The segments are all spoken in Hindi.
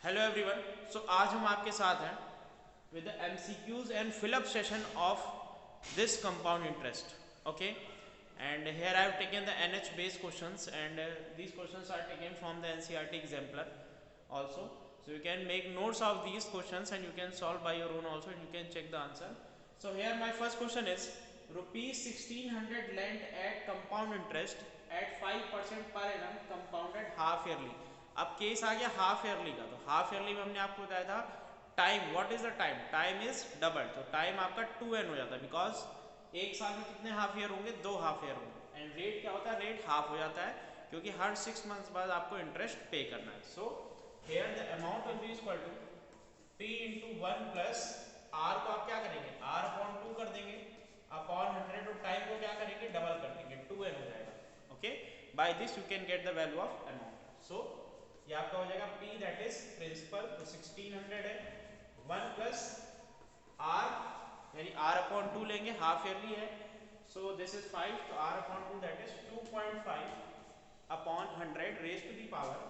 Hello everyone. सो आज हम आपके साथ हैं with the MCQs and fill-up session of this compound interest. Okay, and here I have taken the NH based questions, and these questions are taken from the NCERT exemplar also. So you can make notes of these questions and you can solve by your own also, and you can check the answer. So here my first question is rupees 1600 lent at compound interest at 5% per annum compounded half yearly. अब केस आ गया हाफ ईयरली का। तो हाफ ईयरली में हमने आपको बताया था time, what is the time, time is double. तो टाइम आपका 2n हो जाता है, बिकॉज एक साल में कितने हाफ ईयर होंगे, 2 हाफ ईयर होंगे। एंड रेट क्या होता है, रेट हाफ हो जाता है, क्योंकि हर 6 मंथ्स बाद आपको इंटरेस्ट पे करना है। So here the amount will be equal to p into 1 plus R को आप क्या करेंगे, r अपॉन 2 कर देंगे अपॉन 100, और टाइम को क्या करेंगे, डबल कर देंगे, 2n हो जाएगा। Okay, by this you can get the value of amount. So ये आपका हो जाएगा P दैट इज प्रिंसिपल, तो 1600 है, 1 प्लस R यानी R अपॉन 2 लेंगे, हाफ ईयरली है। सो दिस इज 5, तो R upon 2 that is 2.5 upon 100 raise to the power.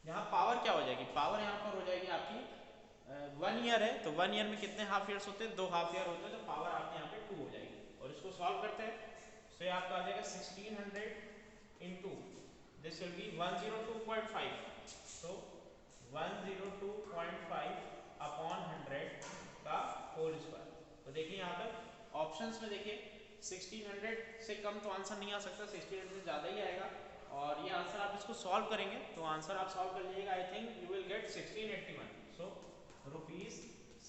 यहाँ पावर क्या हो जाएगी, पावर यहाँ पर हो जाएगी आपकी 1 ईयर है, तो 1 ईयर में कितने हाफ ईयर्स होते हैं, 2 हाफ ईयर होते हैं, तो पावर आपके यहाँ पे 2 हो जाएगी। और इसको सॉल्व करते हैं, तो ये आपका आ जाएगा 1600 into this will be 102.5, so 102.5 upon 100 का होल स्क्वायर। तो देखिए यहाँ पर ऑप्शंस में देखिए 1600 से कम तो आंसर नहीं आ सकता, 1600 से ज़्यादा ही आएगा। और ये आंसर आप इसको सॉल्व करेंगे तो आंसर आप सॉल्व कर लीजिएगा, I think you will get 1681। So rupees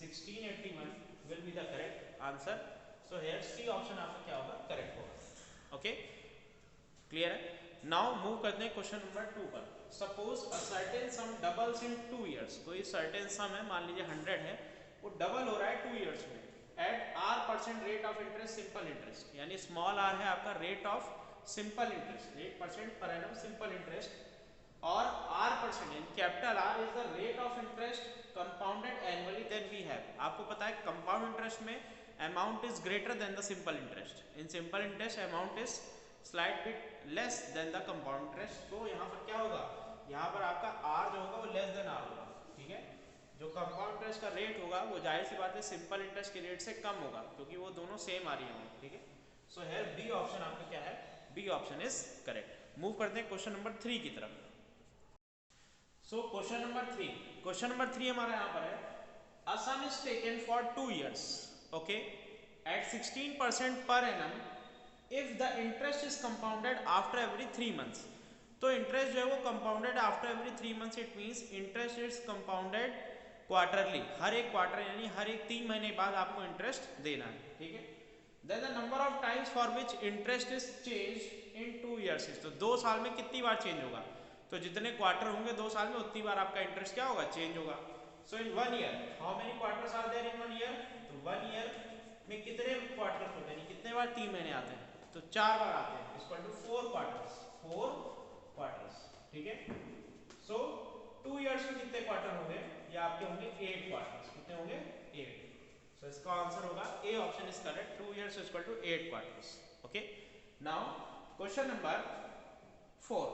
1681 will be the correct answer. So here C option आपका क्या होगा, करेक्ट होगा। ओके, क्लियर है। नाउ मूव करते हैं क्वेश्चन नंबर 2 पर। Suppose a certain sum doubles in 2 years. कोई सर्टेन सम है, मान लीजिए 100 है, वो डबल हो रहा है 2 इयर्स में at r percent rate of interest, simple interest, यानी स्मॉल r है आपका rate of simple interest, 8% per annum simple interest, और r परसेंट यानी capital R is the rate of interest compounded annually, then we have. आपको पता है कंपाउंड इंटरेस्ट में amount is greater than the simple interest, in simple interest amount is slight bit less than the compound interest. तो यहाँ पर क्या होगा, यहाँ पर आपका r जो होगा वो लेस देन r होगा, ठीक है। जो कंपाउंड इंटरेस्ट का रेट होगा वो जाहिर सी बात है सिंपल इंटरेस्ट के रेट से कम होगा, क्योंकि वो दोनों सेम आ रही होंगे, ठीक है। सो हेयर बी ऑप्शन आपका क्या है, B option is correct. Move करते हैं क्वेश्चन नंबर 3 की तरफ। So question number 3, question number 3 हमारा यहाँ पर है a sum is taken for 2 years, okay, at 16% per annum if the interest is compounded after every 3 months. तो इंटरेस्ट जो है वो compounded after every 3 months, it means interest is compounded quarterly, हर एक क्वार्टर यानी हर एक 3 महीने बाद आपको इंटरेस्ट देना है, ठीक है। Then the number of times for which interest is change in 2 years is, तो 2 साल में कितनी बार चेंज होगा, तो जितने क्वार्टर होंगे 2 साल में उतनी बार आपका इंटरेस्ट क्या होगा, चेंज होगा। So in 1 year how many quarters are there in 1 year, तो 1 ईयर में कितने क्वार्टर्स होते हैं, कितने बार 3 महीने आते हैं, तो 4 बार आते हैं, इक्वल टू 4 क्वार्टर्स, 4 क्वार्टर्स, ठीक है। सो 2 इयर्स में कितने क्वार्टर होंगे, ये आपके होंगे 8 क्वार्टर्स, कितने होंगे 8। सो इसका आंसर होगा A option is correct, 2 years equal to 8 quarters. Okay, now question number 4,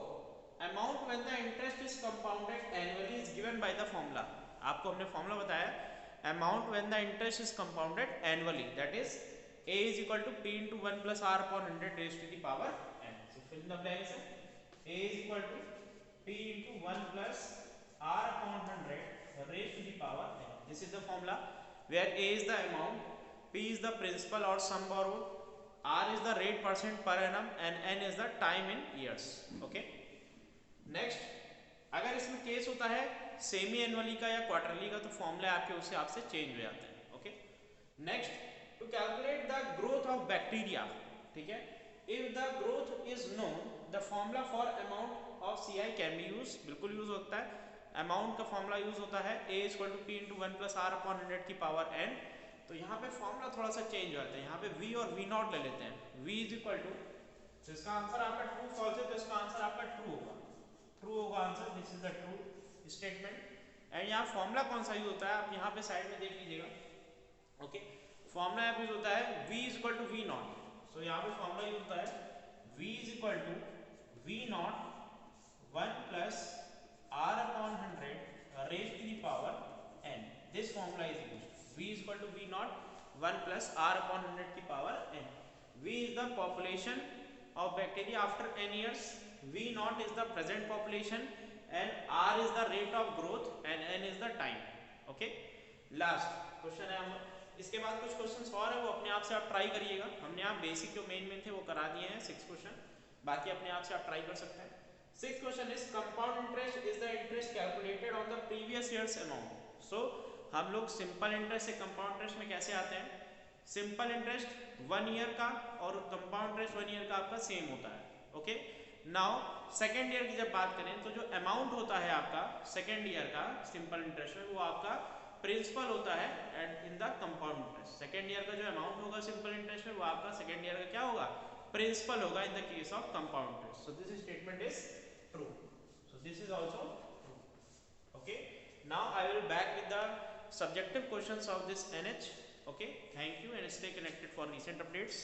amount when the interest is compounded annually is given by the formula. आपको हमने फॉर्मूला बताया amount when the interest is compounded annually, that is a is equal to p into 1 plus r upon 100 raised to the power n. So fill in the blanks. A is equal to p into 1 plus r upon 100 raised to the power n. This is the formula where a is the amount, p is the principal or sum borrowed, r is the rate percent per annum and n is the time in years. Okay. Next, अगर इसमें केस होता है सेमी एनुअली का या क्वार्टरली का, तो फॉर्मूला आपके उससे आपसे चेंज हो जाते हैं। Okay, next, to calculate the growth of bacteria, ठीक है, if the growth is known the formula for amount of C I can be use, बिल्कुल यूज होता है। अमाउंट का फॉर्मूला यूज होता है A equal to P into 1 plus R upon 100 की पावर एन। तो यहाँ पे फॉर्मूला थोड़ा सा चेंज हो जाता है, यहाँ पे वी और वी नॉट ले लेते हैं। वी इज इक्वल टू, तो इसका आंसर आपका ट्रू फॉल्स है, तो इसका आंसर आपका ट्रू होगा, ट्रू होगा answer, this is the true statement. And यहाँ फॉर्मूला कौन सा यूज होता है, आप यहाँ पे साइड में देख लीजिएगा। ओके, फॉर्मूला यूज होता है v is equal to V naught. So यहाँ पे फॉर्मूला यूज होता है v is equal to V naught 1 plus r upon 100 formula is used. V is equal to V naught 1 plus R upon 100 की power n. V is the population of bacteria after n years. V naught is the present population and R is the rate of growth and n is the time. Okay. Last question है हम, इसके बाद कुछ क्वेश्चंस और है वो अपने आप से आप ट्राई करिएगा. हमने आप बेसिक जो मेन थे वो करा दिए हैं 6 क्वेश्चन, बाकी अपने आप से आप ट्राई कर सकते हैं. 6th question is compound interest is the interest calculated on the previous years amount. So हम लोग सिंपल इंटरेस्ट से कंपाउंड इंटरेस्ट में कैसे आते हैं. सिंपल इंटरेस्ट 1 ईयर का और कंपाउंड इंटरेस्ट 1 ईयर का आपका सेम होता है. ओके. नाउ सेकेंड ईयर की जब बात करें तो जो अमाउंट होता है आपका सेकेंड ईयर का सिंपल इंटरेस्ट में वो आपका प्रिंसिपल होता है and in the compound interest. Second year का जो अमाउंट होगा सिंपल इंटरेस्ट में वो आपका सेकेंड ईयर का क्या होगा, प्रिंसिपल होगा in the case of compound interest. So this statement is true. So this is also true. Okay. Now I will back with the subjective questions of this NH. Okay, thank you and stay connected for recent updates.